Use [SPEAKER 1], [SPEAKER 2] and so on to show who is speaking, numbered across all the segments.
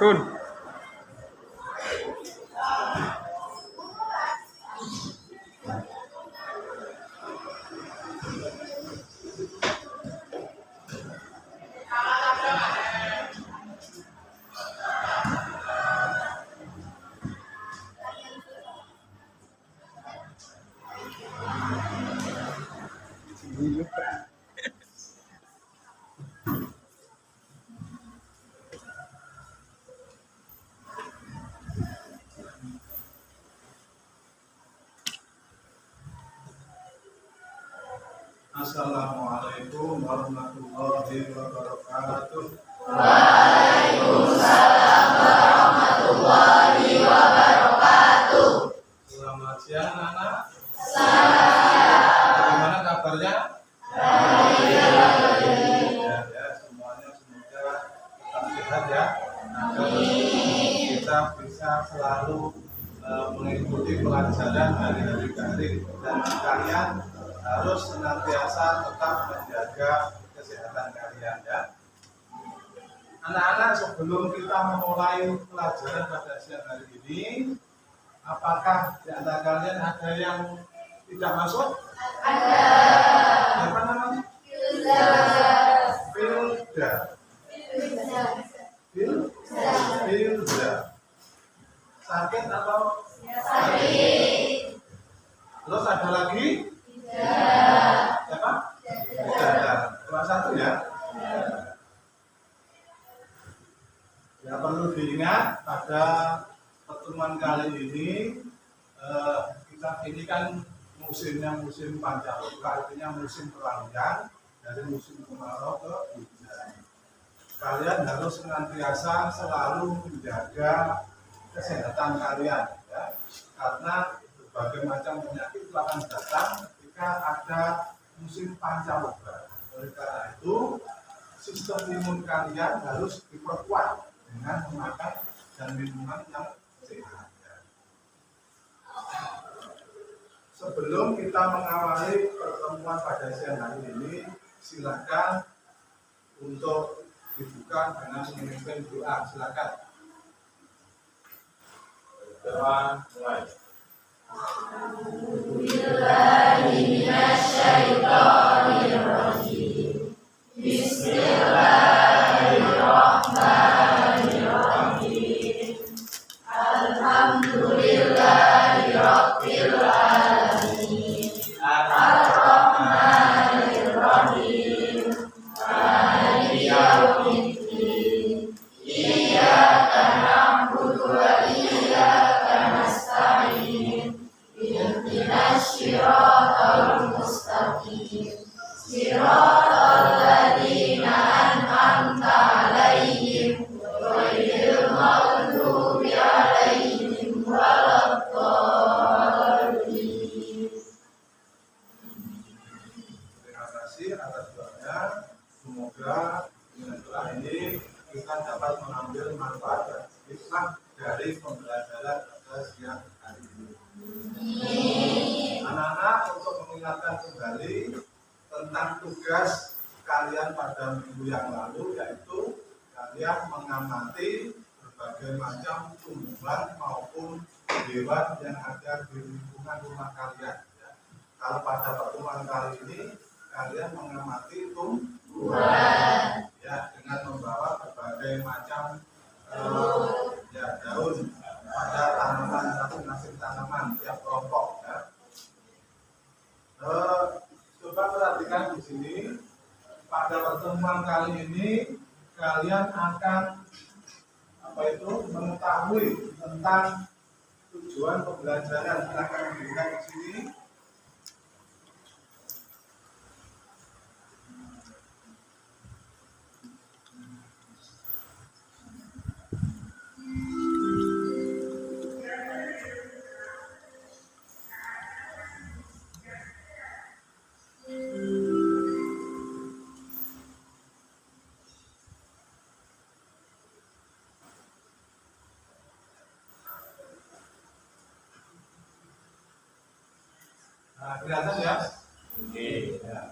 [SPEAKER 1] Kun.
[SPEAKER 2] Assalamualaikum warahmatullahi wabarakatuh.
[SPEAKER 3] Waalaikumsalam warahmatullahi wabarakatuh.
[SPEAKER 2] Selamat siang anak.
[SPEAKER 3] Selamat siang.
[SPEAKER 2] Bagaimana kabarnya?
[SPEAKER 3] Baik.
[SPEAKER 2] Ya, semuanya semoga tetap sehat ya. Amin. Kita bisa selalu mengikuti pelajaran hari-hari daring dan kalian harus senantiasa tetap menjaga kesehatan kalian ya. Anak-anak, sebelum kita memulai pelajaran pada siang hari ini, apakah di antara kalian ada yang tidak masuk?
[SPEAKER 3] Ada.
[SPEAKER 2] Apa namanya? Filda. Filda. Sakit atau?
[SPEAKER 3] Sakit.
[SPEAKER 2] Terus ada lagi? Siapa? Tidak. Kelas 1 ya? Ya, perlu diingat pada pertemuan kali ini ini kan musimnya musim pancaroba, artinya musim peralihan dari musim kemarau ke hujan. Kalian harus senantiasa selalu menjaga kesehatan kalian ya, karena berbagai macam penyakit akan datang ketika ada musim pancaroba. Oleh karena itu, sistem imun kalian harus diperkuat dengan memakan dan minuman yang sehat. Sebelum kita mengawali pertemuan pada siang hari ini, silakan untuk dibuka dengan memimpin doa. Silakan. Doa mulai.
[SPEAKER 3] Bismillahirrahmanirrahim. Bismillahirrahmanirrahim. Alhamdulillahirabbil alamin. Ar-Rahmanir-Rahim. Maliki yaumiddin. Iyyaka na'budu wa iyyaka nasta'in. Ihdinas siratal mustaqim. Siratal ladzina an'amta 'alaihim ghairil maghdubi 'alaihim waladdallin.
[SPEAKER 2] Terima kasih atas doanya. Semoga dengan doa ini kita dapat mengambil manfaat dan hikmah dari pembelajaran pada siang hari ini. Anak-anak, untuk mengingatkan kembali tentang tugas kalian pada minggu yang lalu, yaitu kalian mengamati berbagai macam tumbuhan maupun hewan yang ada di lingkungan rumah kalian. Kalau pada pertemuan kali ini kalian mengamati tumbuhan ya, dengan membawa berbagai macam daun pada tanaman masing-masing tanaman tiap kelompok ya. Coba perhatikan di sini, pada pertemuan kali ini kalian akan mengetahui tentang tujuan pembelajaran. Silakan dilihat di sini. Nah, kelihatan ya? Oke. Ya.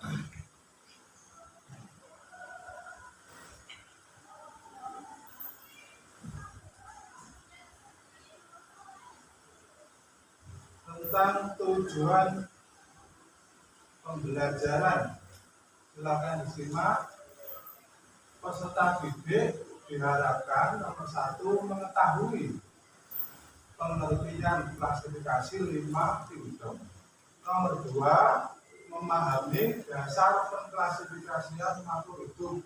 [SPEAKER 2] tentang tujuan pembelajaran. Silakan disimak. Peserta didik diharapkan nomor 1 mengetahui pengertian klasifikasi 5 kingdom. Nomor 2 memahami dasar pengklasifikasian makhluk hidup.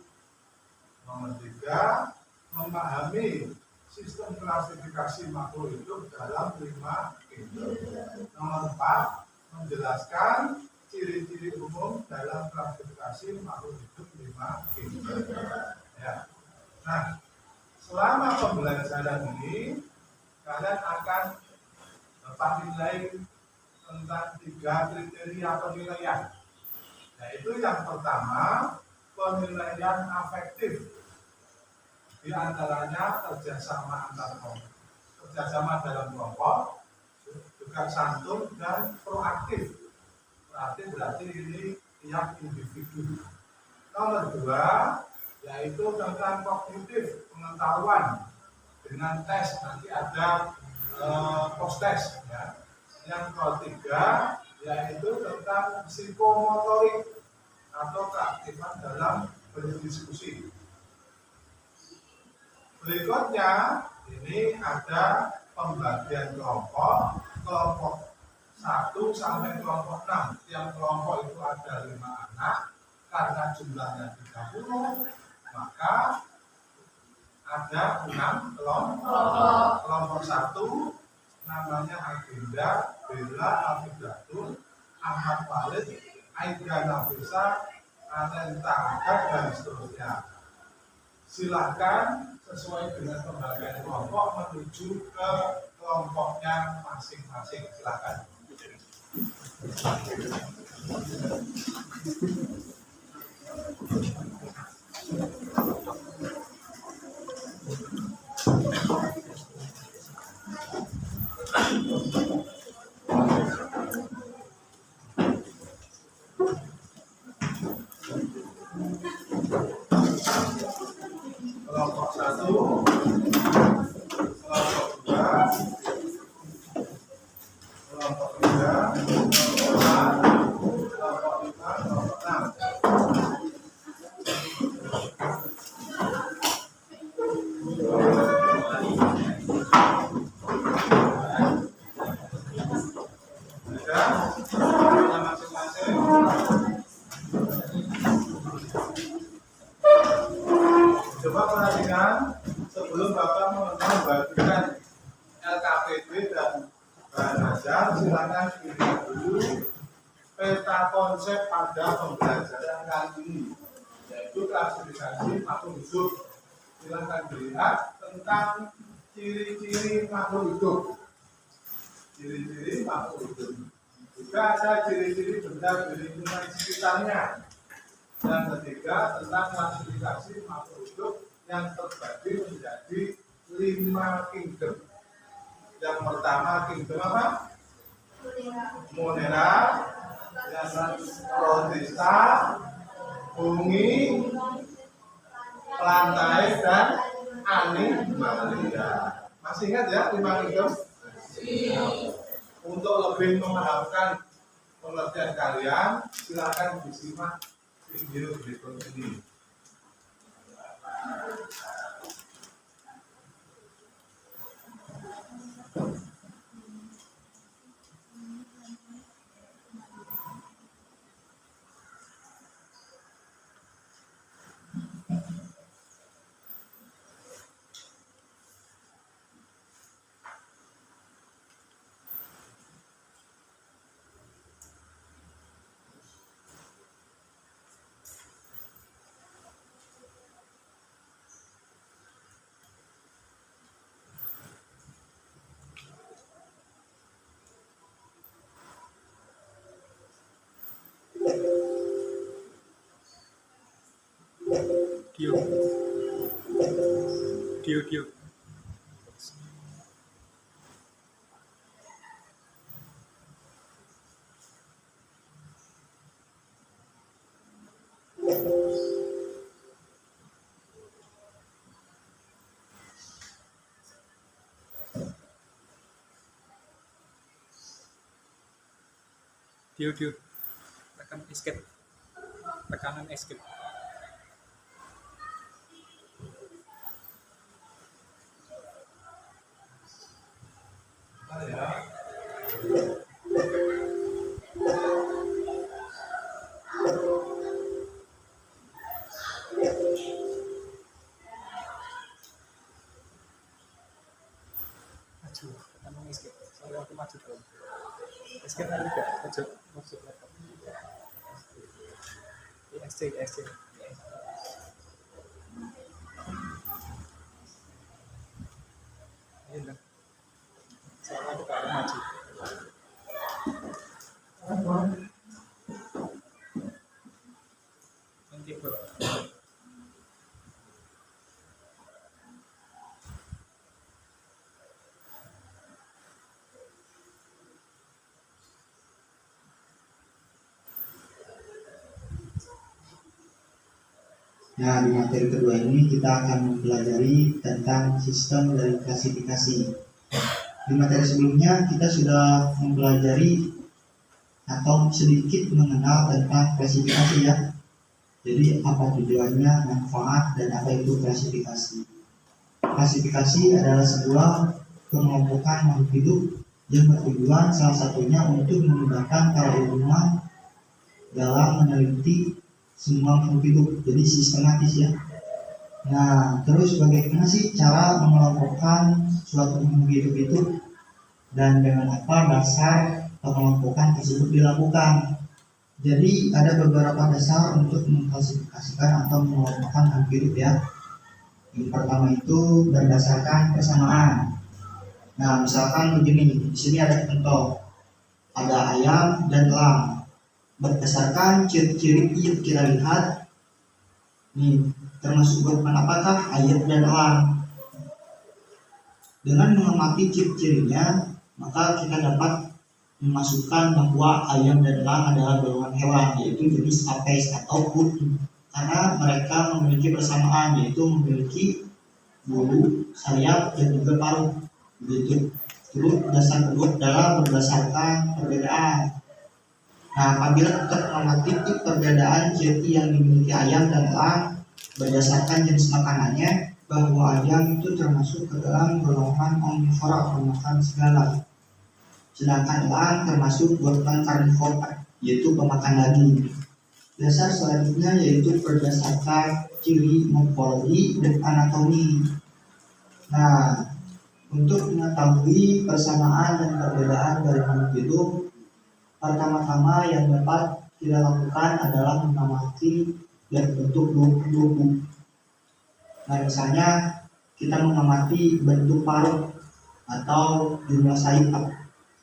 [SPEAKER 2] Nomor 3 memahami sistem klasifikasi makhluk hidup dalam 5 kingdom. Nomor 4 menjelaskan ciri-ciri umum dalam klasifikasi makhluk hidup 5 kingdom. Ya. Nah, selama pembelajaran ini kalian akan dapat nilai tentang 3 kriteria penilaian. Yaitu yang pertama, penilaian afektif. Di antaranya kerjasama antar kelompok, kerjasama dalam kelompok, juga santun dan proaktif. Proaktif berarti ini tiap individu. Nomor 2 yaitu tentang kognitif, pengetahuan dengan tes, nanti ada post test ya. Yang ketiga yaitu tentang psikomotorik atau keaktifan dalam berdiskusi. Berikutnya ini ada pembagian kelompok 1 sampai kelompok 6. Tiap kelompok itu ada 5 anak, karena jumlahnya 30, maka ada 6 kelompok. Kelompok 1 namanya Agenda, Bella, Afidatun, Ahmad Walid, Aida Nafisa, Anenta Agad, dan seterusnya. Silakan sesuai dengan pembagian kelompok menuju ke kelompoknya masing-masing. Silakan. Kelompok 1, kelompok 2, kelompok 3, kelompok 4, kelompok 5, kelompok 6. Sudah, masing-masing. Coba perhatikan sebelum Bapak membagikan LKPD dan bahan ajar, silakan dilihat dulu peta konsep pada pembelajaran kali ini, yaitu klasifikasi makhluk hidup. Silakan dilihat tentang ciri-ciri makhluk hidup. Ciri-ciri makhluk hidup. Juga ada ciri-ciri benda di lingkungan sekitarnya. Yang ketiga tentang klasifikasi makhluk hidup yang terbagi menjadi 5 kingdom. Yang pertama kingdom apa? Monera, yang protista, bumi, pelantai, dan animalia. Masih ingat ya 5 kingdom? Untuk lebih memahamkan pengertian kalian, silakan disimak video berikut ini.
[SPEAKER 1] Dio. Dio tekan escape, tekanan escape.
[SPEAKER 2] Ya.
[SPEAKER 1] Maju, tekanan escape. Soalnya aku maju dulu. Escape ada juga, maju laptop. ESC. Ini dong. Soalnya aku kalau maju. Nanti bro.
[SPEAKER 4] Nah, di materi kedua ini kita akan mempelajari tentang sistem dan klasifikasi. Di materi sebelumnya kita sudah mempelajari atau sedikit mengenal tentang klasifikasi ya. Jadi apa tujuannya, manfaat, dan apa itu klasifikasi. Klasifikasi adalah sebuah pengelompokan makhluk hidup yang bertujuan salah satunya untuk memudahkan para ilmuwan dalam meneliti semua makhluk hidup, jadi sistematis ya. Nah, terus bagaimana sih cara mengelompokkan suatu makhluk hidup itu dan dengan apa dasar pengelompokan tersebut dilakukan? Jadi ada beberapa dasar untuk mengklasifikasikan atau mengelompokkan makhluk hidup ya. Yang pertama itu berdasarkan persamaan. Nah, misalkan begini, di sini ada contoh, ada ayam dan elang. Berdasarkan ciri-ciri yang kita lihat, nih termasuk golongan apakah ayam dan elang. Dengan mengamati ciri-cirinya, maka kita dapat memasukkan bahwa ayam dan elang adalah golongan hewan, yaitu jenis apes atau kutu, karena mereka memiliki persamaan, yaitu memiliki bulu, sayap, dan juga paruh. Begitu. Terus dasar kedua adalah berdasarkan perbedaan. Nah, apabila kita mengamati perbedaan ciri yang dimiliki ayam dan elang berdasarkan jenis makanannya, bahwa ayam itu termasuk ke dalam golongan omnivora atau makan segala, sedangkan elang termasuk golongan karnivora, yaitu pemakan daging. Dasar selanjutnya yaitu berdasarkan ciri morfologi dan anatomi. Nah, untuk mengetahui persamaan dan perbedaan dari makhluk hidup, pertama-tama yang dapat kita lakukan adalah mengamati dari bentuk tubuh. Nah, misalnya kita mengamati bentuk paruh atau jumlah sayap,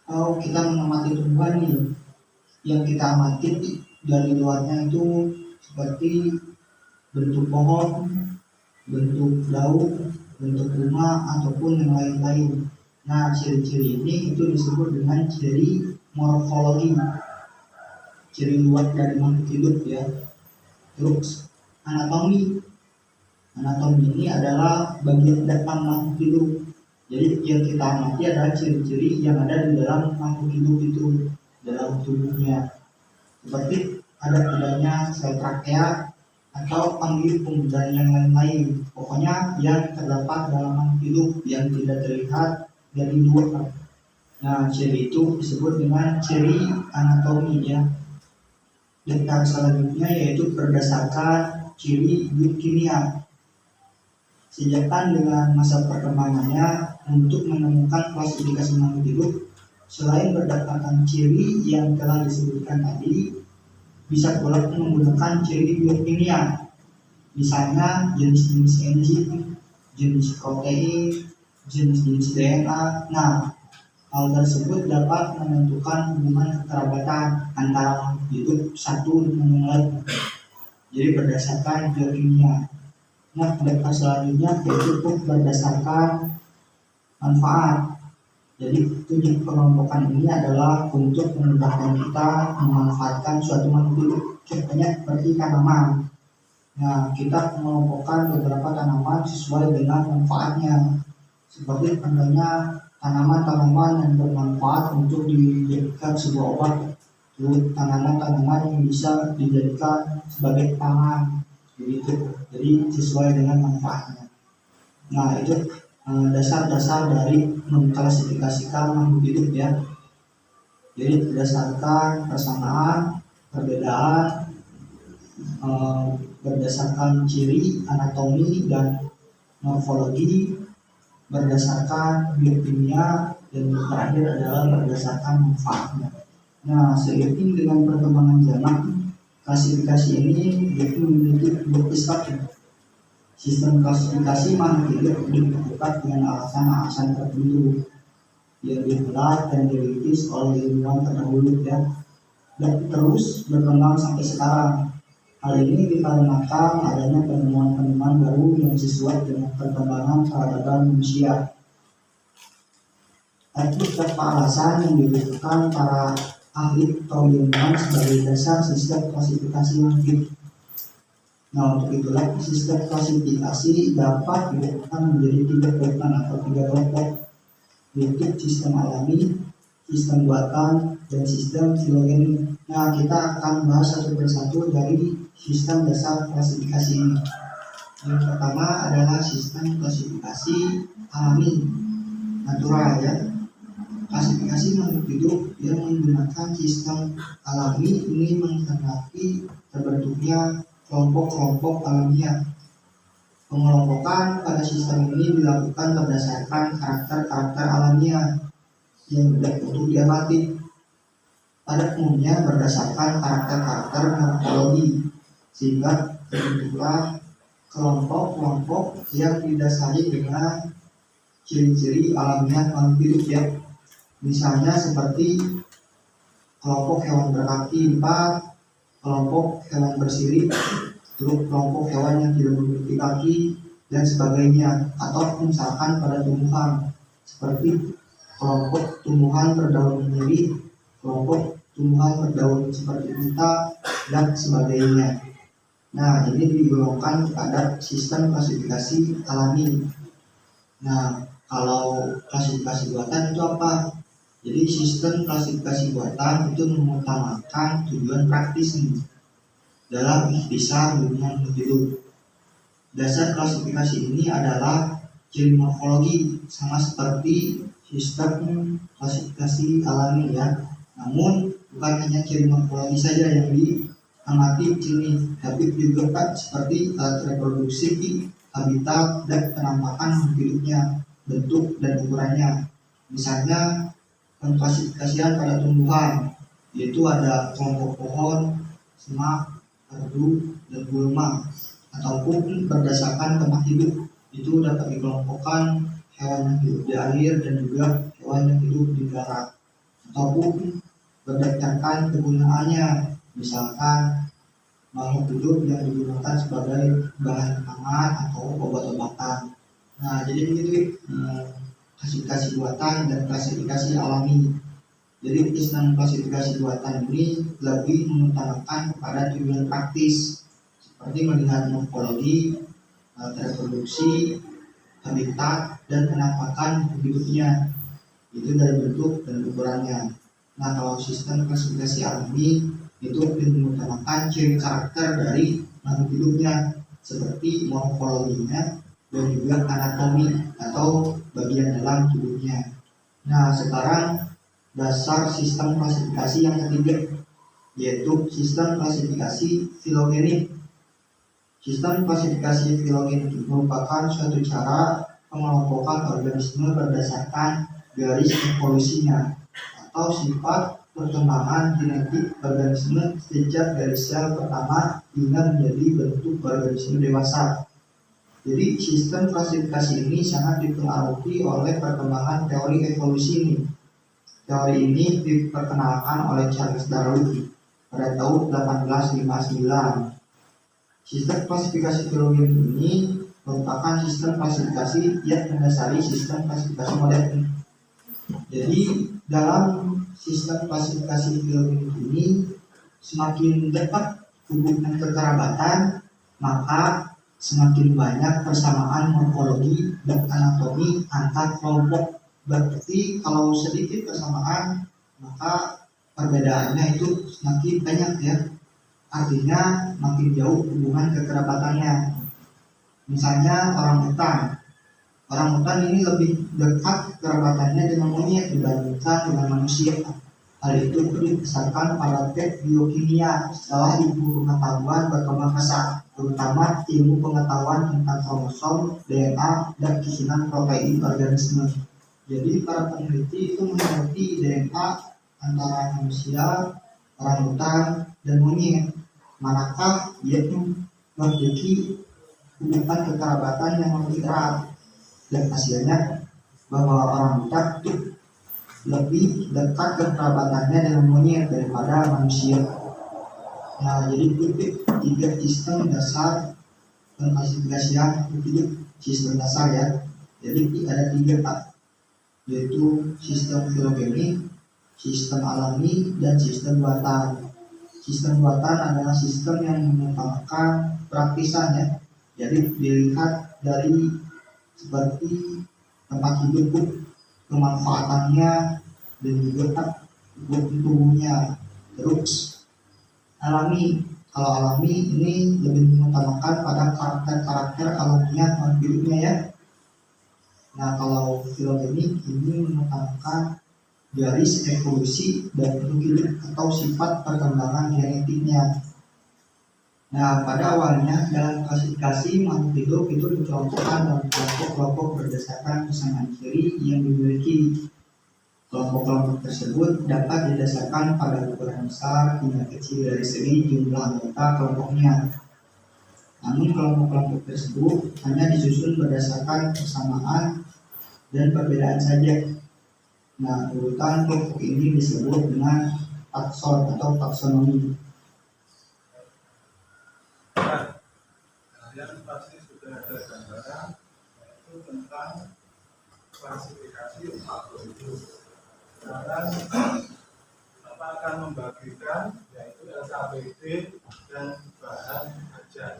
[SPEAKER 4] atau kita mengamati tumbuhan nih yang kita amati dari luarnya itu seperti bentuk pohon, bentuk daun, bentuk bunga, ataupun yang lain-lain. Nah, ciri-ciri ini itu disebut dengan ciri morfologi, ciri luar dari makhluk hidup ya. Terus anatomi ini adalah bagian depan makhluk hidup. Jadi yang kita amati adalah ciri-ciri yang ada di dalam makhluk hidup itu, dalam tubuhnya, seperti ada tidaknya sel trakea atau panggil dan yang lain-lain. Pokoknya yang terdapat dalam makhluk hidup yang tidak terlihat dari luar. Nah, ciri itu disebut dengan ciri anatomi ya. Dan yang selanjutnya yaitu berdasarkan ciri biokimia. Sejalan dengan masa perkembangannya untuk menemukan klasifikasi makhluk hidup, selain berdasarkan ciri yang telah disebutkan tadi, bisa pula menggunakan ciri biokimia. Misalnya jenis-jenis enzim, jenis protein, jenis-jenis DNA. Nah, hal tersebut dapat menentukan hubungan kekerabatan antara makhluk hidup satu dengan yang lain. Jadi berdasarkan biokimia. Nah, data selanjutnya yaitu berdasarkan manfaat. Jadi tujuan pengelompokan ini adalah untuk memudahkan kita memanfaatkan suatu makhluk hidup. Contohnya seperti tanaman. Nah, kita mengelompokkan beberapa tanaman sesuai dengan manfaatnya. Seperti contohnya tanaman-tanaman yang bermanfaat untuk dijadikan sebuah obat, tanaman-tanaman yang bisa dijadikan sebagai pangan begitu. Jadi sesuai dengan manfaatnya. Nah itu dasar-dasar dari mengklasifikasikan makhluk hidup ya. Jadi berdasarkan persamaan, perbedaan, berdasarkan ciri, anatomi dan morfologi, berdasarkan biokimia, dan terakhir adalah berdasarkan manfaatnya. Nah, seiring dengan perkembangan zaman, klasifikasi ini itu memiliki bukti status. Sistem klasifikasi makhluk hidup dilakukan dengan alasan-alasan tertentu yang dibuat dan dirintis oleh ilmuwan terdahulu ya, dan terus berkembang sampai sekarang. Hal ini dikarenakan adanya penemuan-penemuan baru yang sesuai dengan perkembangan peradaban manusia. Ada beberapa alasan yang dibutuhkan para ahli atau ilmuwan sebagai dasar sistem klasifikasi makhluk hidup. Nah, untuk itulah sistem klasifikasi dapat dibagi menjadi 3 golongan atau 3 kelompok, yaitu sistem alami, sistem buatan, dan sistem filogenik. Nah, kita akan bahas satu persatu dari sistem dasar klasifikasi ini. Yang pertama adalah sistem klasifikasi alami, natural ya. Klasifikasi makhluk hidup yang menggunakan sistem alami ini menghendaki terbentuknya kelompok-kelompok alamiah. Pengelompokan pada sistem ini dilakukan berdasarkan karakter-karakter alamiah yang mudah untuk diamati. Pada umumnya berdasarkan karakter-karakter morfologi, sehingga terbentuklah kelompok-kelompok yang didasari dengan ciri-ciri alamiah makhluk hidup ya. Misalnya seperti kelompok hewan berkaki 4, kelompok hewan bersirip, terus kelompok hewan yang tidak memiliki kaki, dan sebagainya. Atau misalkan pada tumbuhan seperti kelompok tumbuhan berdaun menyirip, kelompok tumbuhan berdaun seperti kita, dan sebagainya. Nah, ini digolongkan kepada sistem klasifikasi alami. Nah, kalau klasifikasi buatan itu apa? Jadi sistem klasifikasi buatan itu mengutamakan tujuan praktis nih dalam ikhtisar dunia hidup. Dasar klasifikasi ini adalah ciri morfologi, sama seperti sistem klasifikasi alami ya. Namun bukan hanya ciri morfologi saja yang diamati di sini, tapi juga seperti alat reproduksi, habitat, dan penampakan hidupnya, bentuk dan ukurannya. Misalnya pengklasifikasian pada tumbuhan, yaitu ada kelompok pohon, semak, erdu, dan gulma. Ataupun berdasarkan tempat hidup, itu dapat dikelompokkan hewan yang hidup di air dan juga hewan yang hidup di darat. Ataupun berdasarkan kegunaannya, misalkan makhluk hidup yang digunakan sebagai bahan pangan atau obat-obatan. Nah, jadi begitu klasifikasi buatan dan klasifikasi alami. Jadi sistem klasifikasi buatan ini lebih mengutamakan kepada tujuan praktis seperti melihat morfologi, reproduksi, habitat, dan penampakan hidupnya, itu dari bentuk dan ukurannya. Nah, kalau sistem klasifikasi alami itu lebih mengutamakan ciri karakter dari makhluk hidupnya seperti morfologinya dan juga anatomi atau bagian dalam tubuhnya. Nah, sekarang dasar sistem klasifikasi yang ketiga, yaitu sistem klasifikasi filogenik. Sistem klasifikasi filogenik merupakan suatu cara pengelompokan organisme berdasarkan garis evolusinya atau sifat perkembangan genetik organisme sejak dari sel pertama hingga menjadi bentuk organisme dewasa. Jadi sistem klasifikasi ini sangat dipengaruhi oleh perkembangan teori evolusi ini. Teori ini diperkenalkan oleh Charles Darwin pada tahun 1859. Sistem klasifikasi filogenik ini merupakan sistem klasifikasi yang mendasari sistem klasifikasi modern. Jadi dalam sistem klasifikasi filogenik ini semakin dekat hubungan kekerabatan, maka semakin banyak persamaan morfologi dan anatomi antar kelompok. Berarti kalau sedikit persamaan, maka perbedaannya itu semakin banyak ya. Artinya makin jauh hubungan kekerabatannya. Misalnya orang hutan ini lebih dekat kerabatannya dengan monyet dibandingkan dengan manusia. Hal itu berdasarkan pada tes biokimia. Setelah ilmu pengetahuan berkembang pesat, terutama ilmu pengetahuan tentang kromosom, DNA, dan susunan protein organisme. Jadi para peneliti itu meneliti DNA antara manusia, orang hutan, dan monyet. Manakah dia memiliki hubungan kekerabatan yang lebih erat, dan hasilnya bahwa orang hutan itu lebih dekat kekerabatannya dengan monyet daripada manusia. Nah, jadi itu tiga sistem dasar pengklasifikasian itu sistem dasar ya. Jadi ada tiga Pak, yaitu sistem filogenik, sistem alami, dan sistem buatan. Sistem buatan adalah sistem yang mengutamakan praktisan ya. Jadi dilihat dari seperti tempat hidup, kemanfaatannya, dan juga tubuhnya. Terus alami, kalau alami ini lebih mengutamakan pada karakter-karakter alamiah hidupnya ya. Nah, kalau filogenik ini mengutamakan garis evolusi dan hidup atau sifat perkembangan genetiknya. Nah, pada awalnya dalam klasifikasi makhluk hidup itu dikelompokkan dalam kelompok-kelompok berdasarkan pasangan ciri yang dimiliki. Kelompok-kelompok tersebut dapat didasarkan pada ukuran besar hingga kecil dari segi jumlah anggota kelompoknya. Namun kelompok-kelompok tersebut hanya disusun berdasarkan persamaan dan perbedaan saja. Nah, urutan kelompok ini disebut dengan takson atau taksonomi.
[SPEAKER 2] Nah, kalian pasti sudah ada gambaran itu tentang klasifikasi makhluk hidup. Sekarang Bapak akan membagikan yaitu LKPD dan bahan ajar.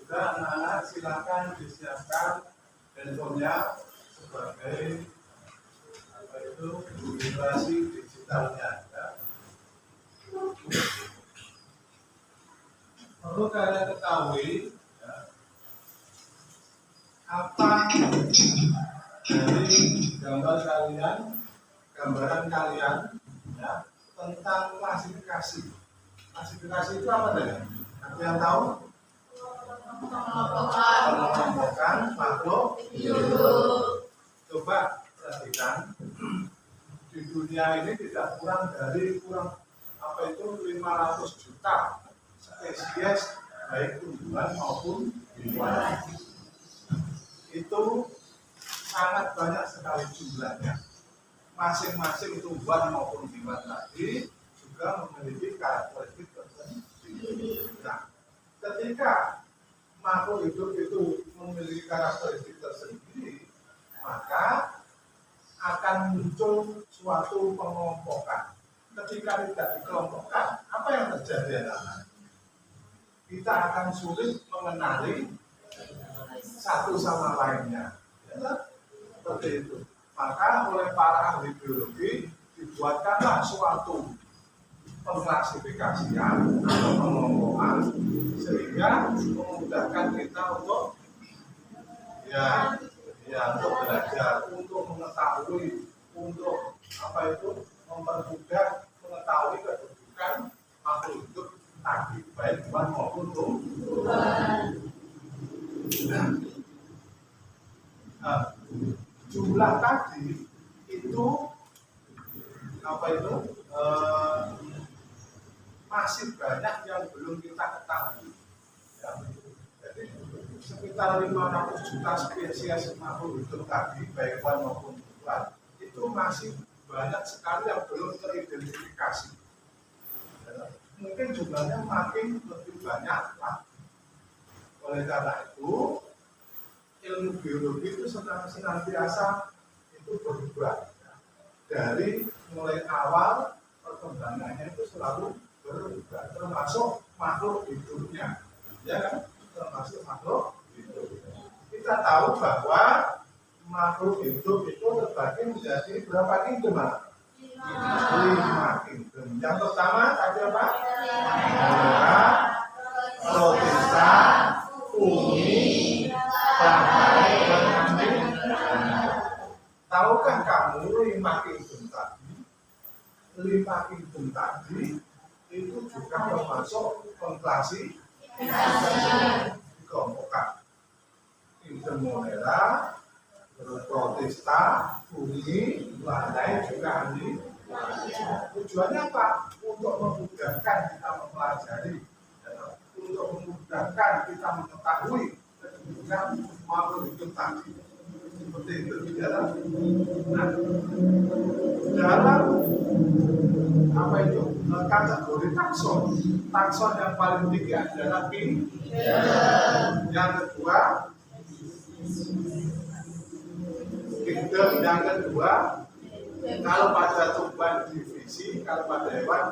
[SPEAKER 2] Sudah anak-anak silakan disiapkan handphonenya sebagai apa itu literasi digitalnya ya. Perlu kalian ketahui ya, apa dari gambaran kalian ya, tentang klasifikasi. Klasifikasi itu apa tadi? Ada yang tahu? Mengelompokkan makhluk hidup. Coba perhatikan, di dunia ini tidak kurang dari 500 juta spesies baik tumbuhan maupun hewan. Itu sangat banyak sekali jumlahnya. Masing-masing tumbuhan maupun hewan tadi juga memiliki karakteristik tertentu. Nah, ketika makhluk hidup itu memiliki karakteristik tersendiri, maka akan muncul suatu pengelompokan. Ketika tidak dikelompokkan, apa yang terjadi adalah kita akan sulit mengenali satu sama lainnya. Ya, seperti itu. Maka oleh para ahli biologi dibuatkanlah suatu pengklasifikasian atau pengelompokan sehingga memudahkan kita untuk untuk belajar, untuk mengetahui, untuk apa itu mempermudah mengetahui kedudukan makhluk hidup tadi baik hewan maupun tumbuhan. jumlah tadi itu masih banyak yang belum kita ketahui. Ya. Jadi sekitar 500 juta spesies makhluk hidup tadi, baik hewan maupun tumbuhan, itu masih banyak sekali yang belum teridentifikasi. Ya. Mungkin jumlahnya makin lebih banyak lah. Oleh karena itu, ilmu biologi itu senantiasa itu berubah. Ya. Dari mulai awal perkembangannya itu selalu berubah, termasuk makhluk hidupnya, ya kan? Termasuk makhluk hidup. Kita tahu bahwa makhluk hidup itu terbagi menjadi berapa kingdom? 5 kingdom. Yang pertama tadi apa? Flora, protista, fungi, bangkai, dan kambing. Tahukah kamu 5 kingdom tadi? 5 kingdom tadi itu juga termasuk konklasi dikelompokkan. Kingdom monera, protista, fungi, bangkai juga ini. Tujuannya apa? Untuk memudahkan kita mempelajari, untuk memudahkan kita mengetahui kedudukan makhluk hidup tadi. Seperti itu dalam apa itu kategori takson. Takson yang paling tinggi adalah king. Yang kedua kingdom, yang kedua kalau pada tumbuhan divisi, kalau pada hewan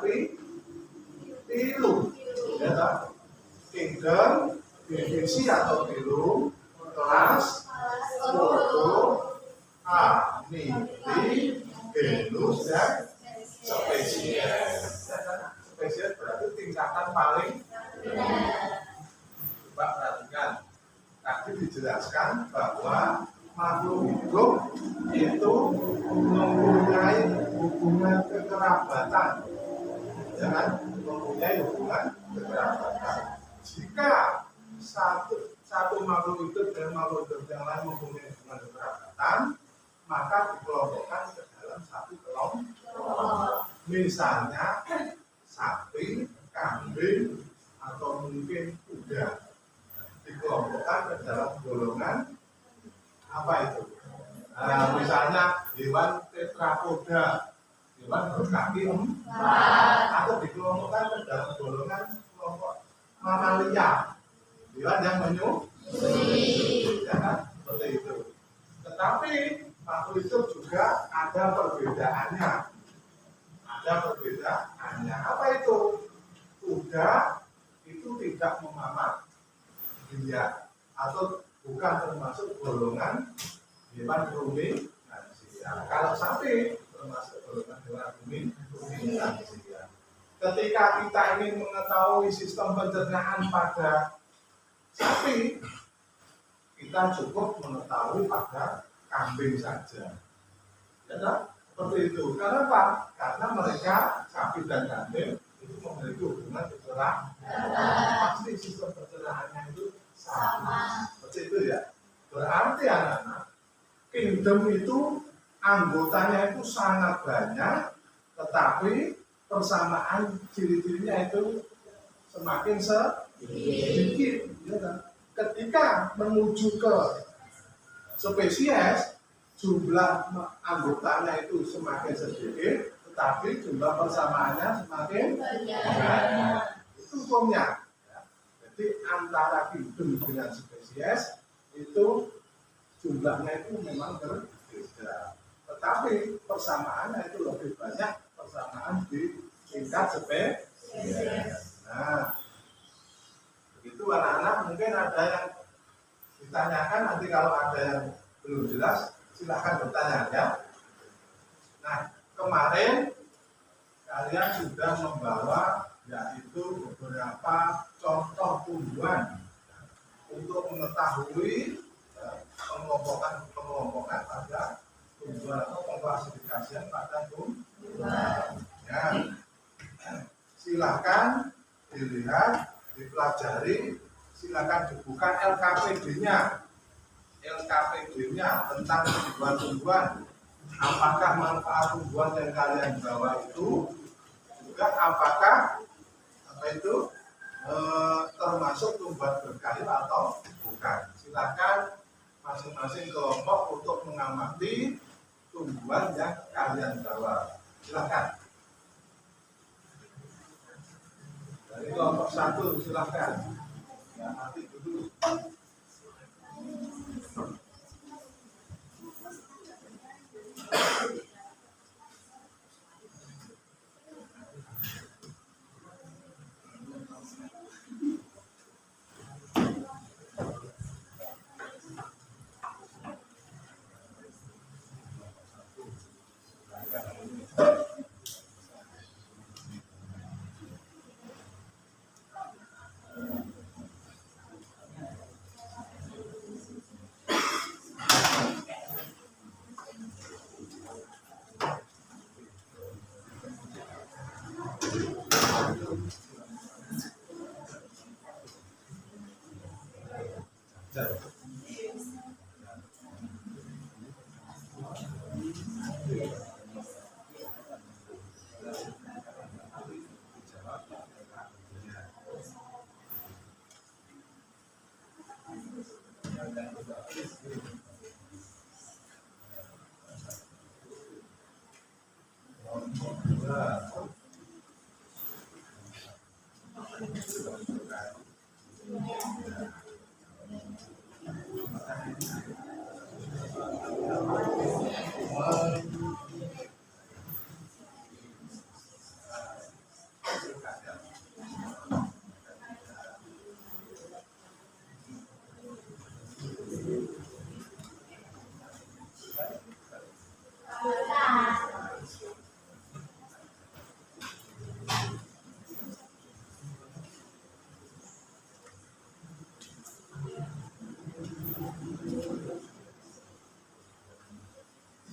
[SPEAKER 2] pilu. Ya, kingdom, divisi atau pilu, kelas, foto, amiti, genus, dan spesies. Spesies berarti tingkatan paling. Coba perhatikan. Tadi dijelaskan bahwa makhluk hidup itu mempunyai hubungan kekerabatan, jangan mempunyai hubungan kekerabatan. Jika satu makhluk hidup dan makhluk hidup yang lain mempunyai hubungan kekerabatan, maka dikelompokkan ke dalam satu kelompok. Misalnya sapi, kambing, atau mungkin kuda dikelompokkan ke dalam golongan apa itu? Misalnya hewan tetrapoda, hewan berkaki 4, atau dikelompokkan ke dalam golongan kelompok mamalia, hewan yang menyusui, ya kan? Seperti itu. Tetapi makhluk itu juga ada perbedaannya. Ada perbedaannya. Apa itu? Kuda itu tidak memamak dia atau bukan termasuk golongan hewan ruminansia. Kalau sapi termasuk golongan hewan ruminansia. Ketika kita ingin mengetahui sistem pencernaan pada sapi, kita cukup mengetahui pada kambing saja. Ya, seperti itu. Karena apa? Karena mereka sapi dan kambing itu memiliki hubungan pencernaan. Pasti sistem pencernaannya itu sama. Seperti itu ya. Berarti anak-anak, kingdom itu anggotanya itu sangat banyak, tetapi persamaan ciri-cirinya itu semakin sedikit. Ya kan? Ketika menuju ke spesies, jumlah anggotanya itu semakin sedikit, tetapi jumlah persamaannya semakin banyak. Itu hukumnya. Jadi antara kingdom dengan spesies itu jumlahnya itu memang berbeda, tetapi persamaannya itu lebih banyak persamaan di tingkat spesies. Nah, begitu anak-anak, mungkin ada yang ditanyakan, nanti kalau ada yang belum jelas silahkan bertanya ya. Nah, kemarin kalian sudah membawa yaitu beberapa contoh tumbuhan untuk mengetahui pengelompokan pada tumbuhan atau pengklasifikasian pada tumbuhan. Ya. Silakan dilihat, dipelajari, silakan dibuka LKPD-nya. LKPD-nya tentang tumbuhan-tumbuhan. Apakah manfaat tumbuhan yang kalian bawa itu juga apakah itu termasuk tumbuhan berkayu atau bukan? Silakan masing-masing kelompok untuk mengamati tumbuhan yang kalian bawa. Silakan. Dari kelompok 1 silakan. Ya, nanti dulu.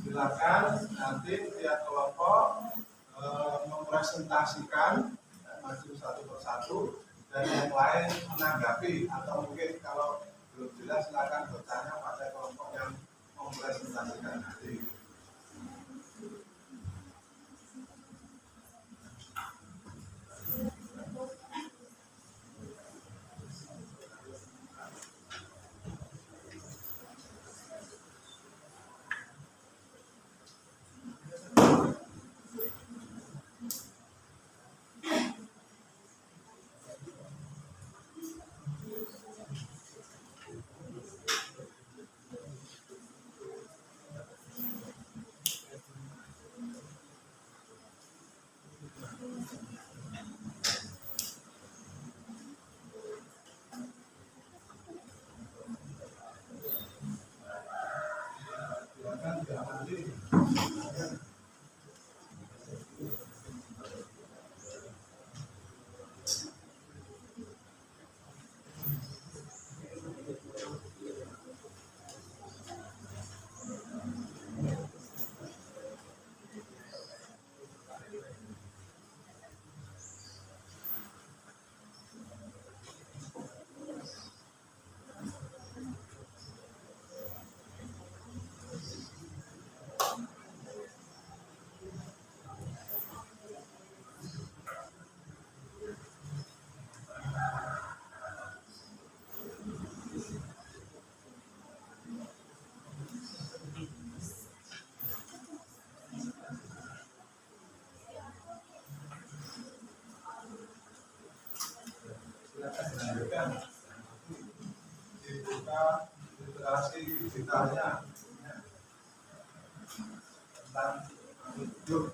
[SPEAKER 2] Silakan nanti tiap kelompok mempresentasikan maju satu persatu dan yang lain menanggapi atau mungkin kalau belum jelas silakan bertanya pada kelompok yang mempresentasikan nanti. Silakan dibuka literasi digitalnya tentang hidup.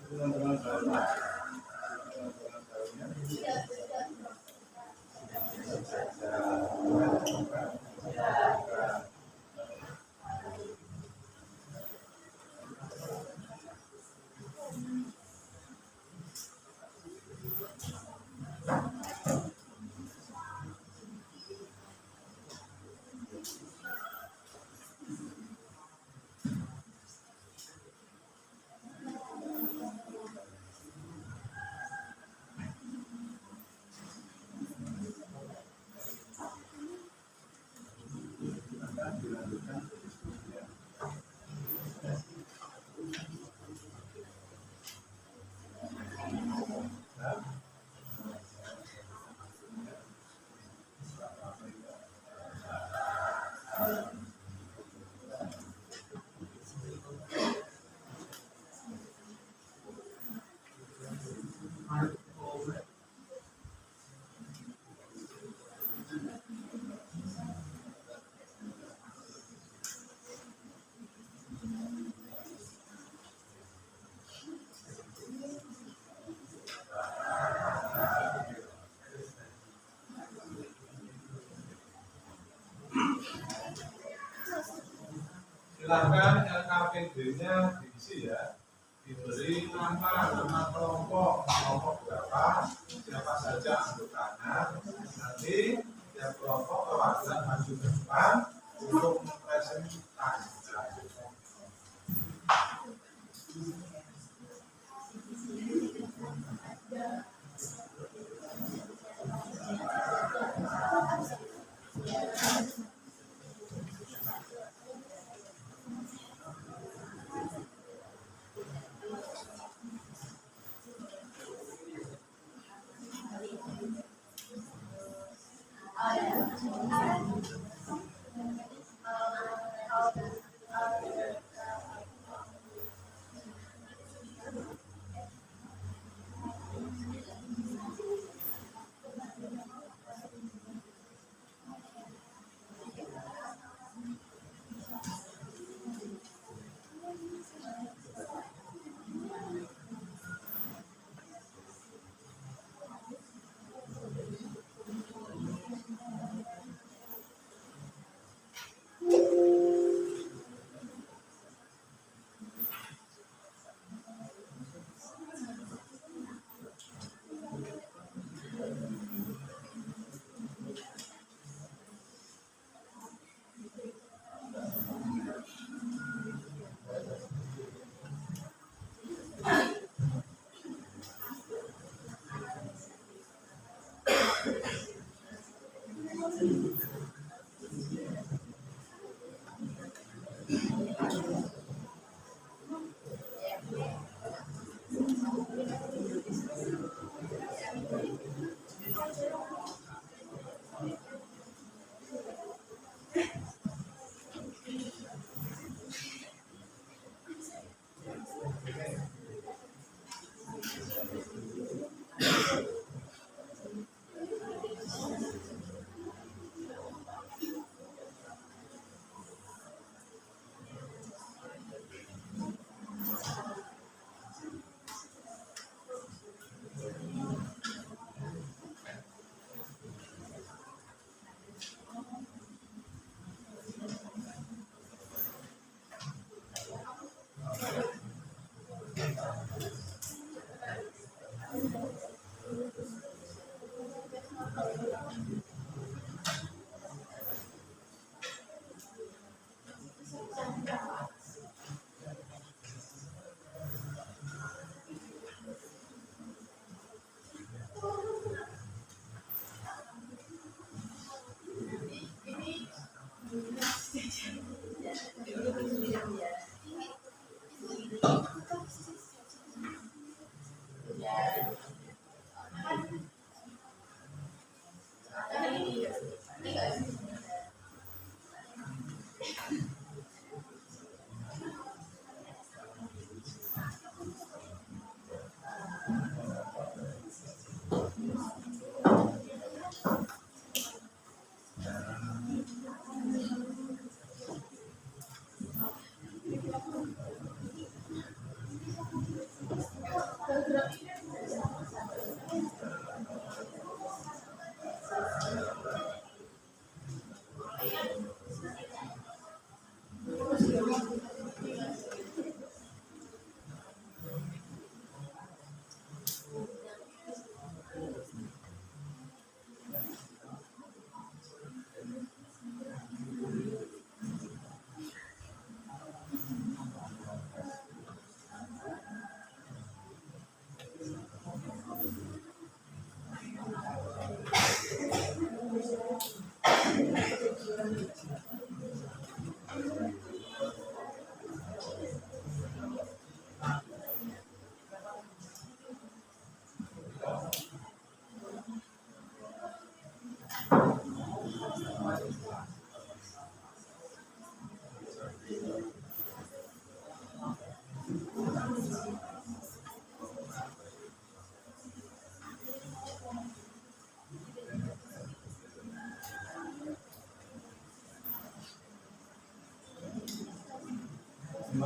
[SPEAKER 2] teman-teman baru. Teman-teman barunya. Dilanjutkan diskusinya. Silakan LKPD-nya diisi ya, diberi nama kelompok berapa, siapa saja anggotanya. Nanti tiap kelompok perwakilan maju ke depan untuk mempresentasikan.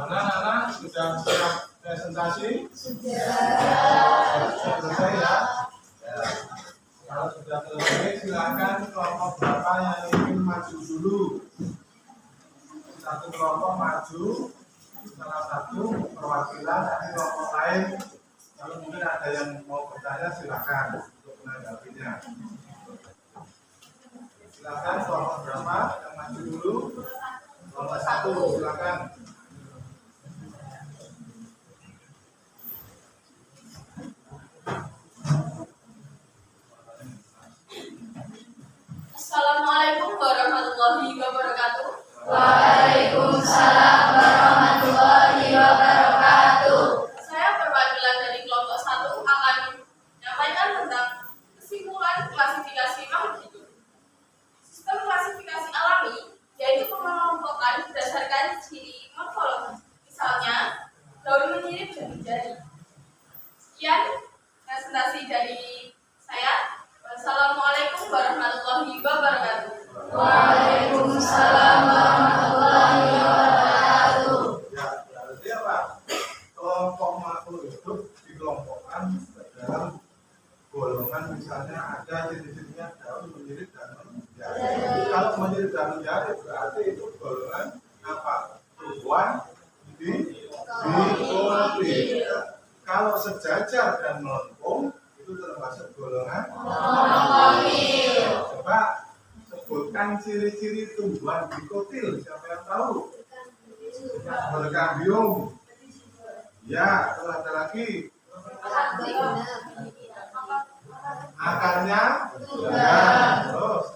[SPEAKER 2] Gimana anak-anak, sudah siap presentasi? Selesai ya? Ya. Kalau sudah selesai, silakan kelompok berapa yang ingin maju dulu. Satu kelompok maju, salah satu perwakilan dari kelompok lain. Kalau mungkin ada yang mau bertanya, silakan untuk menanggapinya. Silakan kelompok berapa yang maju dulu? Kelompok 1, silakan.
[SPEAKER 3] Assalamualaikum warahmatullahi wabarakatuh.
[SPEAKER 5] Waalaikumsalam warahmatullahi wabarakatuh.
[SPEAKER 3] Saya perwakilan dari kelompok 1 akan menyampaikan tentang kesimpulan klasifikasi makhluk hidup. Sistem klasifikasi alami yaitu pengelompokan berdasarkan ciri morfologi. Misalnya, daun menyirik dari jari. Sekian presentasi dari saya. Wassalamualaikum warahmatullahi wabarakatuh.
[SPEAKER 5] Waalaikumsalam warahmatullahi wabarakatuh.
[SPEAKER 2] Ya, berarti apa? Kelompok makhluk hidup dikelompokkan dalam golongan, misalnya ada jenis-jenisnya daun menyirik dan menjari. Kalau menyirik dan menjari berarti itu golongan apa? Tumbuhan dikotil. Kalau sejajar dan melengkung itu termasuk golongan
[SPEAKER 5] Monokotil.
[SPEAKER 2] Coba sebutkan ciri-ciri tumbuhan dikotil. Siapa yang tahu? Berkambium. Ya, terus ada lagi. Akarnya terus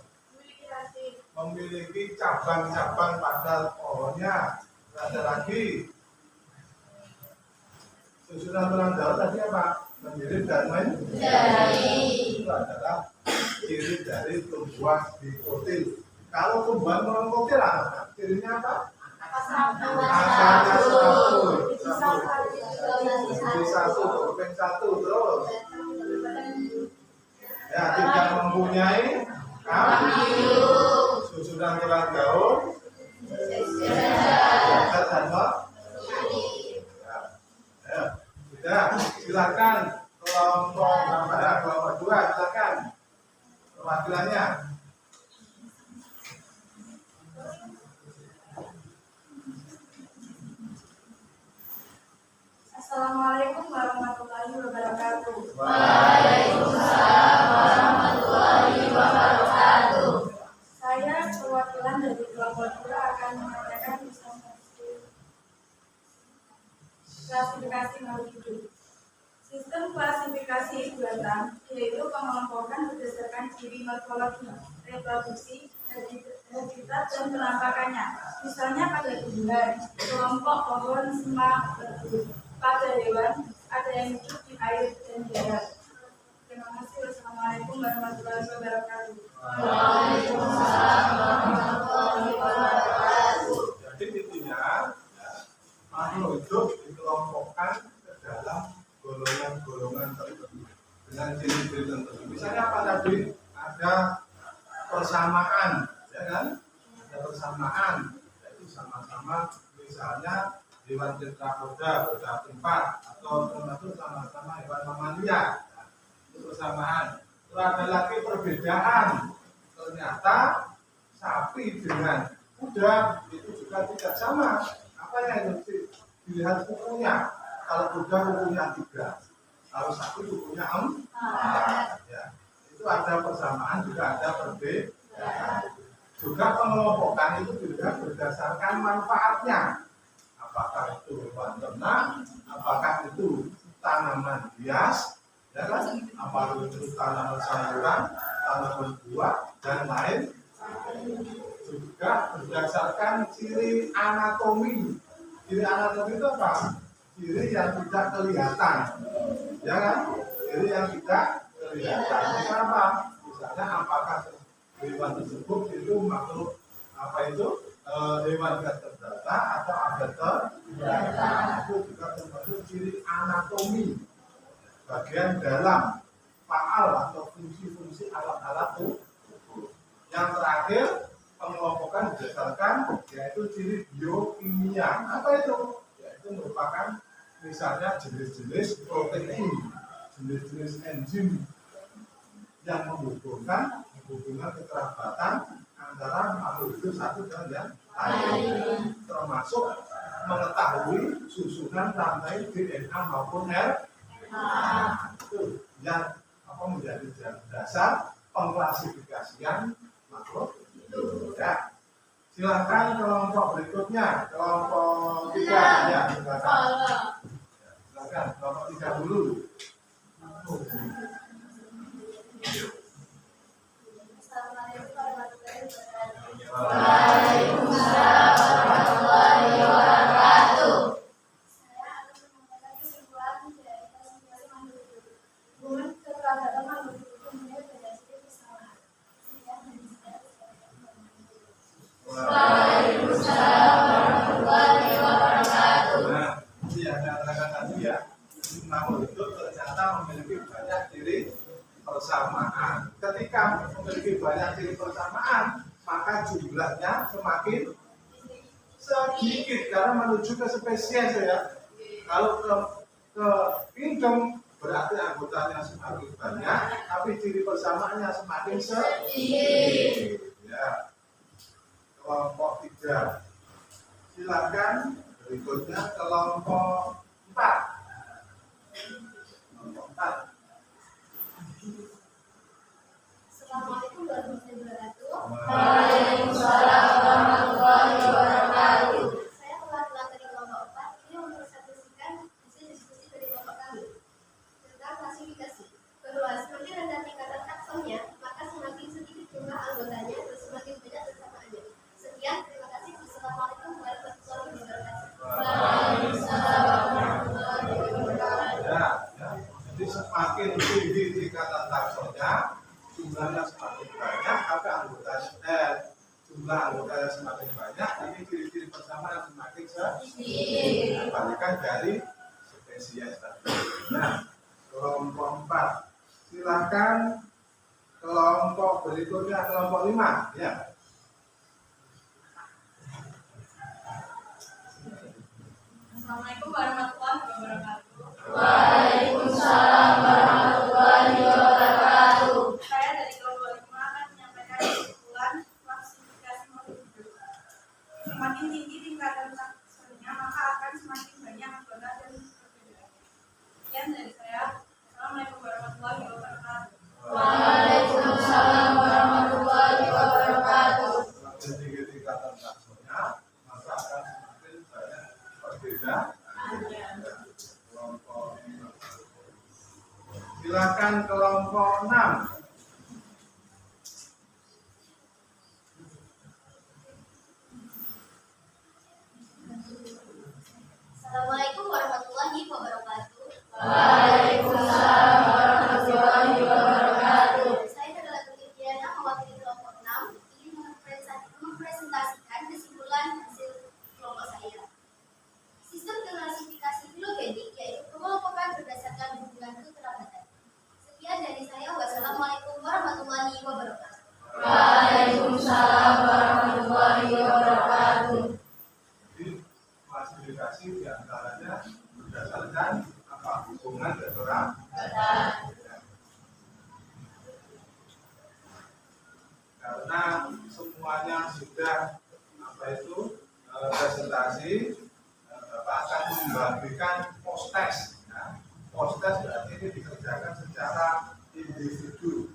[SPEAKER 2] memiliki cabang-cabang pada pohonnya. Ada lagi. Susunan tulang daun tadi apa? Menyirik dan menjari. Itu adalah ciri dari tumbuhan dikotil. Kalau tumbuhan melengkung apa? Cirinya apa? Akarnya satu terus. Ya, tidak mempunyai susunan tulang daun. Ya, silakan kelompok berapa? Kelompok 2, silakan perwakilannya.
[SPEAKER 3] Assalamualaikum warahmatullahi wabarakatuh.
[SPEAKER 5] Waalaikumsalam warahmatullahi wabarakatuh.
[SPEAKER 3] Saya perwakilan dari kelompok 2 akan menyampaikan klasifikasi makhluk hidup. Sistem klasifikasi buatan yaitu pengelompokan berdasarkan ciri morfologi, reproduksi, habitat, dan penampakannya. Misalnya pada tumbuhan, kelompok pohon, semak, berbuah. Pada hewan, ada yang hidup di air dan darat. Terima kasih. Wassalamualaikum warahmatullahi wabarakatuh.
[SPEAKER 5] Waalaikumsalam warahmatullahi wabarakatuh.
[SPEAKER 2] Jadi intinya makhluk hidup dikelompokkan ke dalam golongan-golongan tertentu dengan ciri-ciri tertentu. Misalnya apa tadi? Ada persamaan, ya kan? Ada persamaan, yaitu sama-sama misalnya hewan tetrapoda berda 4 atau termasuk sama-sama hewan mamalia. Nah, itu persamaan. Terus ada lagi perbedaan. Ternyata sapi dengan kuda itu juga tidak sama. Apa yang dilihat kukunya? Kalau kuda kukunya 3, kalau sapi kukunya 4. Ya. Itu ada persamaan, juga ada perbedaan. Juga pengelompokan itu juga berdasarkan manfaatnya. Apakah itu hewan ternak, apakah itu tanaman hias, ya kan? Apakah itu tanaman sayuran, tanaman buah, dan lain. Juga berdasarkan ciri anatomi. Ciri anatomi itu apa? Ciri yang tidak kelihatan, ya kan? Ciri yang tidak kelihatan. Misalnya apa? Misalnya apakah hewan tersebut itu makhluk apa itu? Hewan vertebrata atau avertebrata. Itu juga termasuk ciri anatomi bagian dalam faal atau fungsi-fungsi alat-alat tubuh. Yang terakhir pengelompokan berdasarkan yaitu ciri biokimia. Apa itu? itu merupakan misalnya jenis-jenis protein, jenis-jenis enzim yang menghubungkan kekerabatan antara makhluk hidup satu dan yang lain, termasuk mengetahui susunan rantai DNA maupun RNA. Itu yang menjadi dasar pengklasifikasian makhluk hidup. Ya. Silakan kelompok berikutnya, kelompok 3 ya, silakan. Silakan kelompok 3 dulu.
[SPEAKER 5] Waalaikumsalam warahmatullahi wabarakatuh.
[SPEAKER 3] Saya akan menyampaikan kesimpulan dari klasifikasi makhluk hidup. Hubungan kekerabatan makhluk hidup kemudian berdasarkan kesamaan. Sekian dari saya.
[SPEAKER 5] Waalaikumsalam warahmatullahi wabarakatuh.
[SPEAKER 2] Nah, ini yang saya katakan tadi ya, makhluk hidup ternyata memiliki banyak ciri persamaan. Ketika memiliki banyak ciri persamaan, maka jumlahnya semakin sedikit karena menuju ke spesies ya. Kalau ke kingdom berarti anggotanya semakin banyak, tapi ciri persamaannya semakin sedikit. Ya. Kelompok 3. Silakan berikutnya kelompok 4. Kelompok 4.
[SPEAKER 3] Assalamualaikum warahmatullahi wabarakatuh.
[SPEAKER 5] Waalaikumsalam warahmatullahi wabarakatuh.
[SPEAKER 3] Saya perwakilan dari kelompok 4 ini mempresentasikan hasil diskusi dari kelompok kami tentang klasifikasi. Bahwa semakin rendah tingkatan taksonnya, maka semakin sedikit jumlah anggotanya dan semakin banyak persamaannya. Sekian, terima kasih. Assalamualaikum warahmatullahi wabarakatuh.
[SPEAKER 5] Waalaikumsalam warahmatullahi wabarakatuh.
[SPEAKER 2] Ya. Jadi semakin tinggi tingkatan taksonnya, jumlahnya semakin banyak, tapi jumlah anggotanya semakin banyak, ini ciri-ciri persamaan semakin sedikit. Kebalikan dari spesies tadi. Nah, kelompok 4. Silakan kelompok berikutnya, kelompok 5. Ya.
[SPEAKER 3] Assalamualaikum warahmatullahi wabarakatuh.
[SPEAKER 5] Waalaikumsalam warahmatullahi wabarakatuh.
[SPEAKER 3] Saya dari kelompok 5 akan menyampaikan kesimpulan klasifikasi makhluk hidup. Semakin tinggi tingkatan taksonnya, maka akan semakin banyak anggota dan perbedaan. Sekian dari saya. Assalamualaikum warahmatullahi wabarakatuh.
[SPEAKER 5] Waalaikumsalam warahmatullahi wabarakatuh.
[SPEAKER 2] Semakin tinggi tingkatan taksonnya, maka akan semakin banyak perbedaan. Kelompok 5. Silakan kelompok 6.
[SPEAKER 3] Assalamualaikum warahmatullahi wabarakatuh.
[SPEAKER 5] Waalaikumsalam warahmatullahi wabarakatuh.
[SPEAKER 3] Saya adalah Diana, mewakili kelompok 6, ingin mempresentasikan kesimpulan hasil kelompok saya. Sistem klasifikasi filogenetik yaitu pengelompokan berdasarkan hubungan kekerabatan. Sekian dari saya. Wassalamualaikum warahmatullahi wabarakatuh.
[SPEAKER 5] Waalaikumsalam warahmatullahi wabarakatuh.
[SPEAKER 2] Jadi klasifikasi diantaranya berdasarkan hubungan kekerabatan. Karena semuanya sudah presentasi, Bapak akan membagikan post-test. Nah, post-test berarti ini dikerjakan secara individu.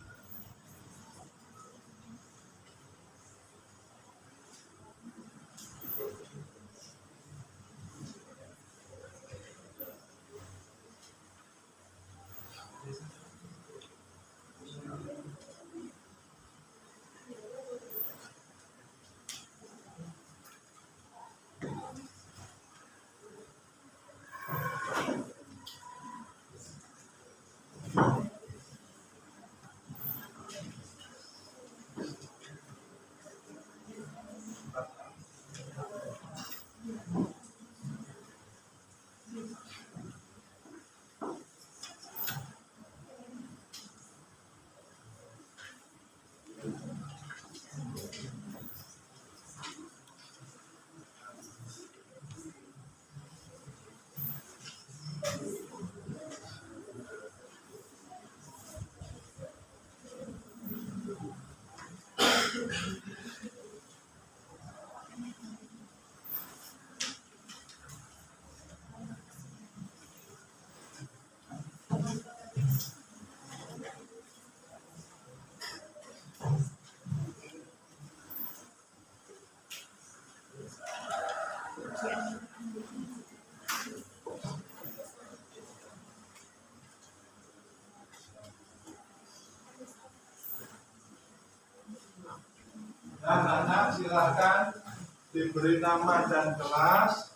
[SPEAKER 2] silahkan diberi nama dan kelas,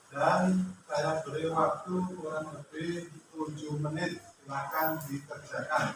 [SPEAKER 2] dan saya beri waktu kurang lebih 7 menit. Silakan dikerjakan.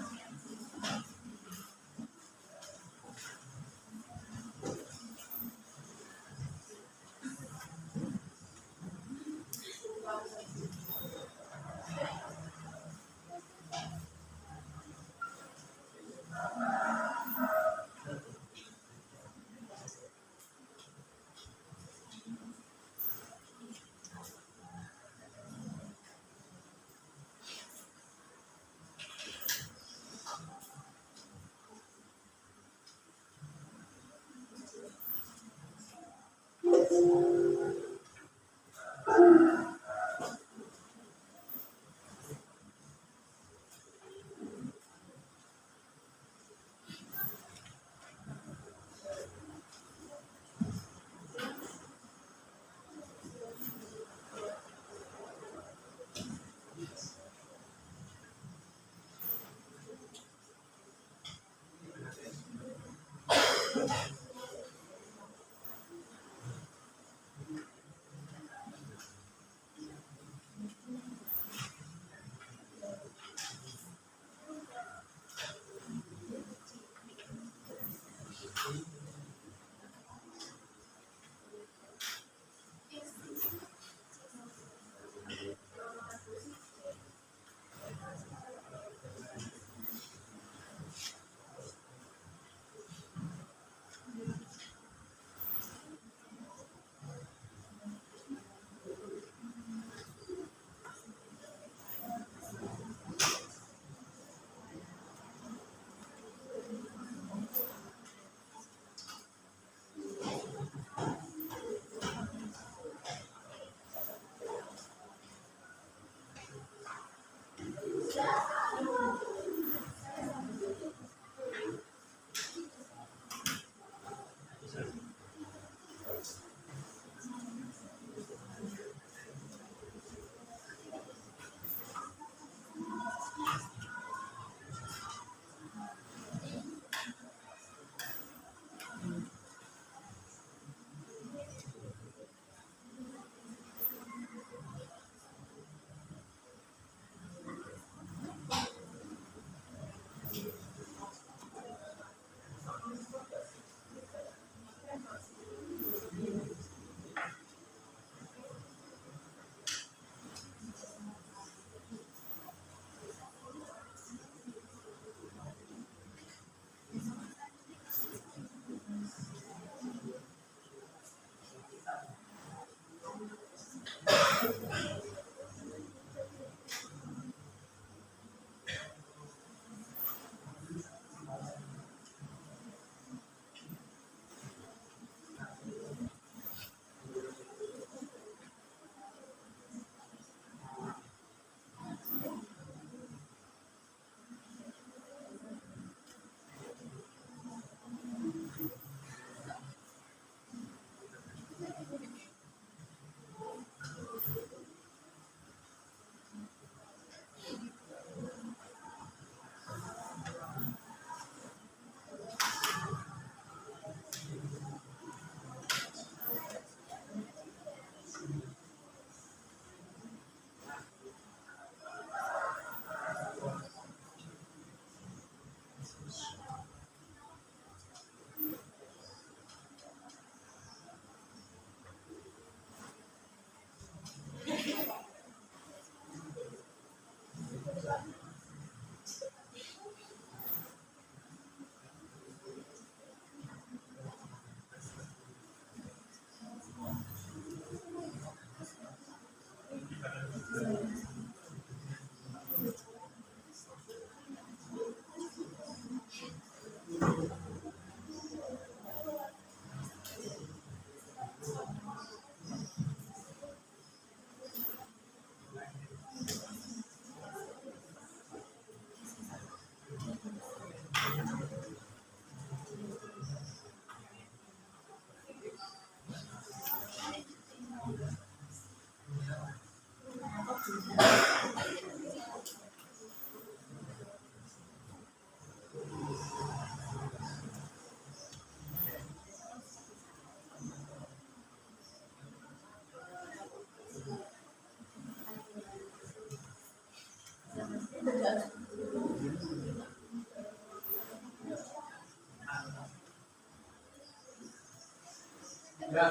[SPEAKER 2] Ya,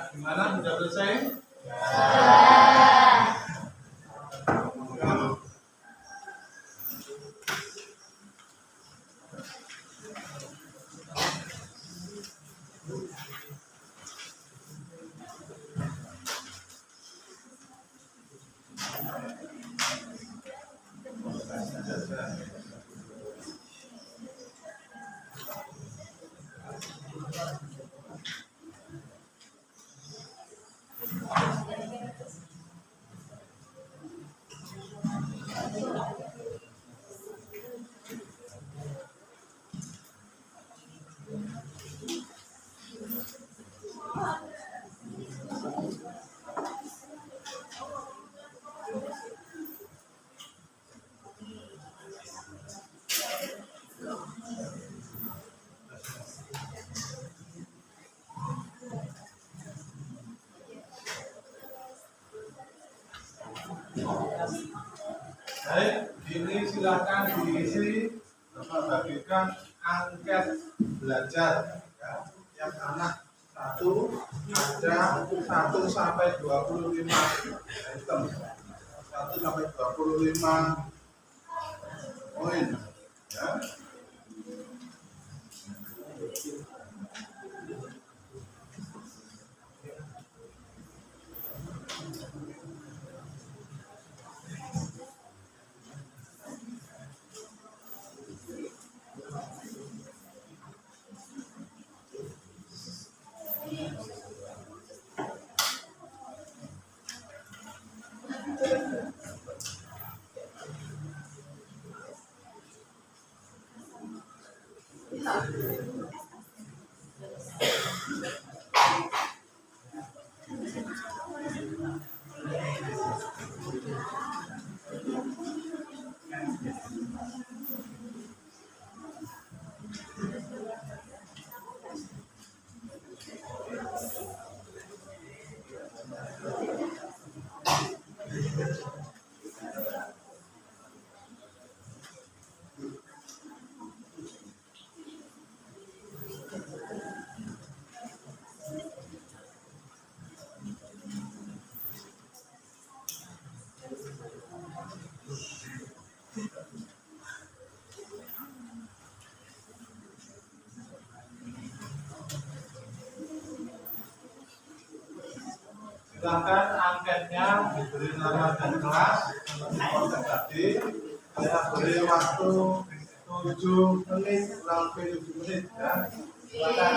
[SPEAKER 2] gimana? Sudah selesai? Baik, ini silakan diisi bagikan angket belajar ya. Yang anak satu ada 1 sampai 25 item, 1 sampai 25 poin ya. Silakan angketnya diberi nama dan kelas untuk tadi. Saya beri waktu 7 menit, kurang lebih 7 menit ya. Silakan.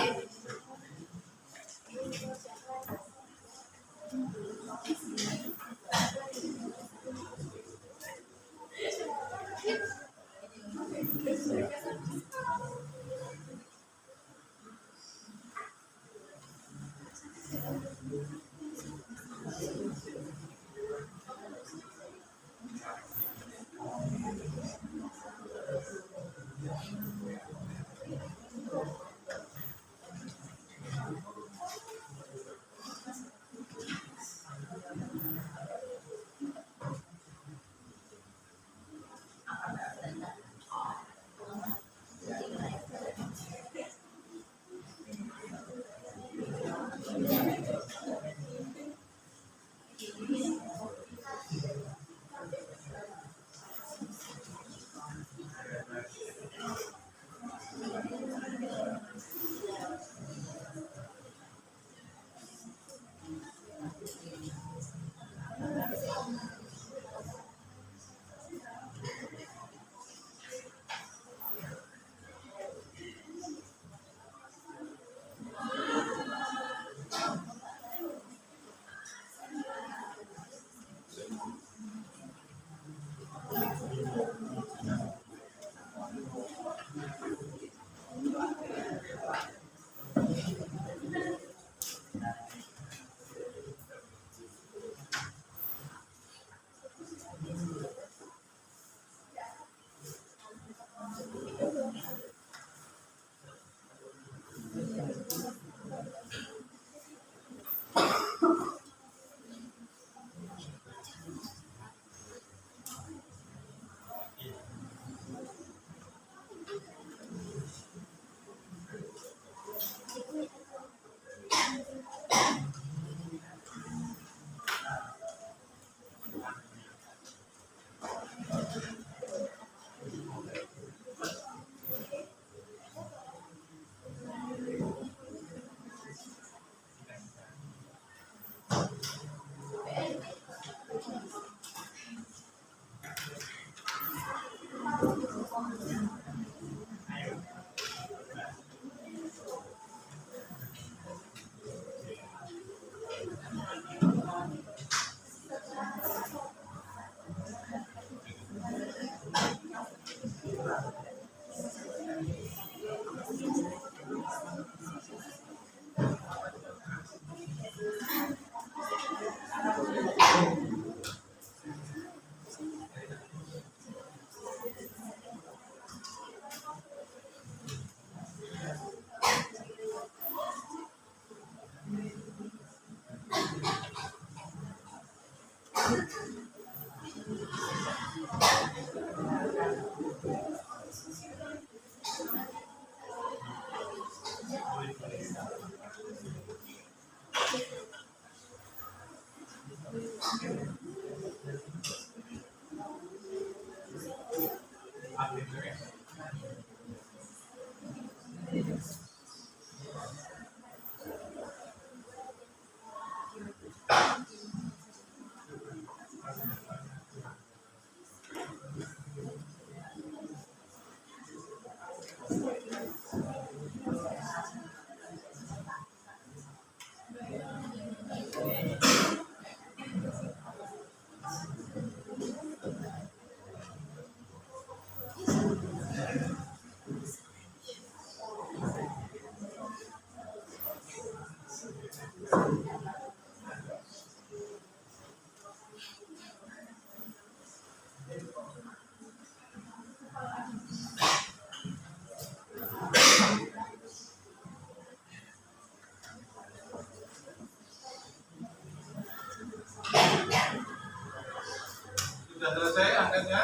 [SPEAKER 2] Sudah selesai angkatnya?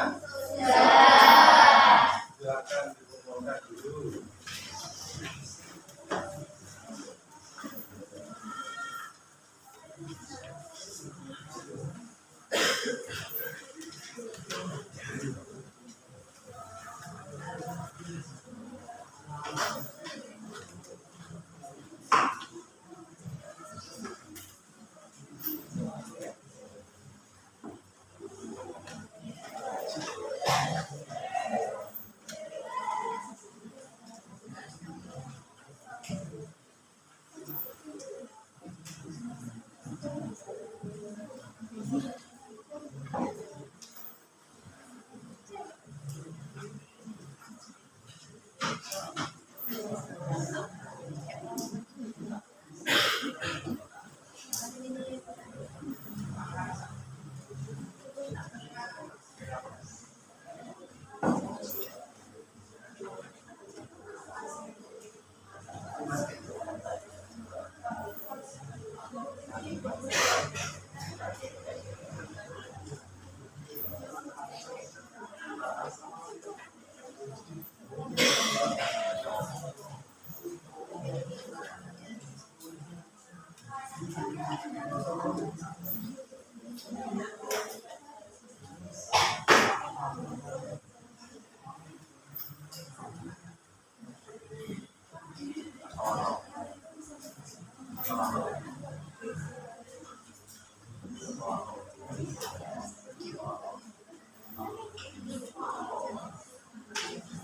[SPEAKER 2] Silakan dikumpulkan dulu.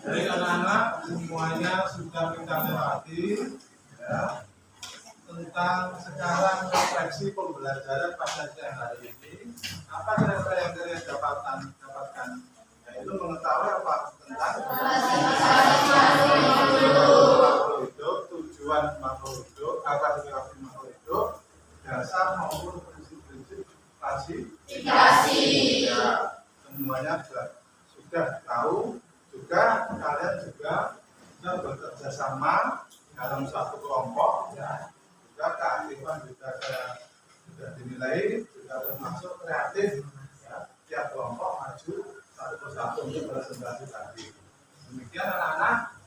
[SPEAKER 2] Jadi anak-anak semuanya sudah kita lewati ya, tentang sekarang refleksi pembelajaran pada siang hari ini. Apa kira-kira yang kalian dapatkan? Yaitu mengetahui apa tentang makhluk hidup, tujuan makhluk hidup, karakteristik makhluk hidup, dasar maupun prinsip-prinsip klasifikasi. Ya, semuanya sudah tahu. Juga kalian juga bisa bekerja sama dalam satu kelompok ya. Juga keaktifan juga sudah dinilai, juga termasuk kreatif ya. Tiap kelompok maju satu persatu untuk presentasi tadi. Demikian anak-anak,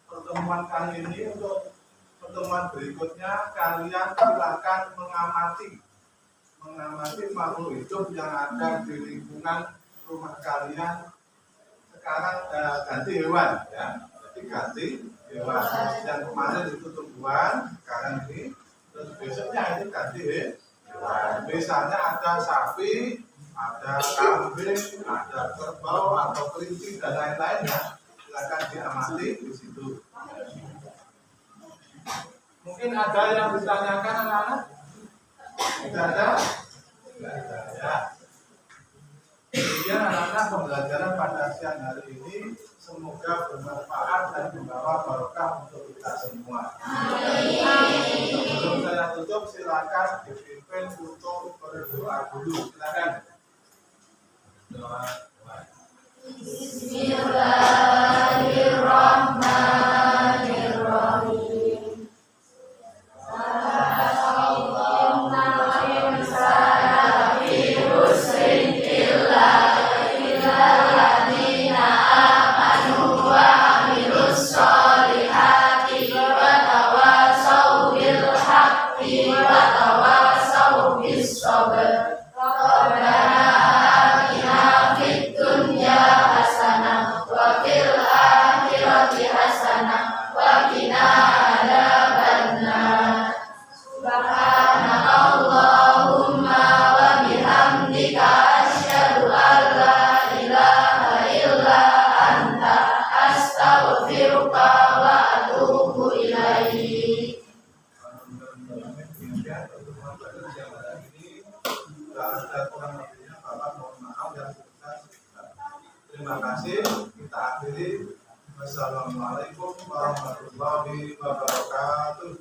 [SPEAKER 2] pertemuan kali ini. Untuk pertemuan berikutnya kalian silakan mengamati makhluk hidup yang ada di lingkungan rumah kalian. Sekarang ganti hewan ya, jadi ganti hewan. Yang kemarin itu tumbuhan, sekarang ini, terus besoknya itu ganti hewan. Misalnya ada sapi, ada kambing, ada kerbau atau kelinci dan lain-lainnya, silakan diamati di situ. Mungkin ada yang ditanyakan anak-anak? Tidak ada? Tidak ada ya. Kemudian anak-anak pembelajaran pada siang hari ini semoga bermanfaat dan membawa barokah untuk kita semua. Sebelum saya tutup, silakan dipimpin untuk berdoa dulu. Silakan. Doa.
[SPEAKER 5] Bismillahirrahmanirrahim.
[SPEAKER 2] Terima kasih. Kita akhiri. Wassalamualaikum warahmatullahi wabarakatuh.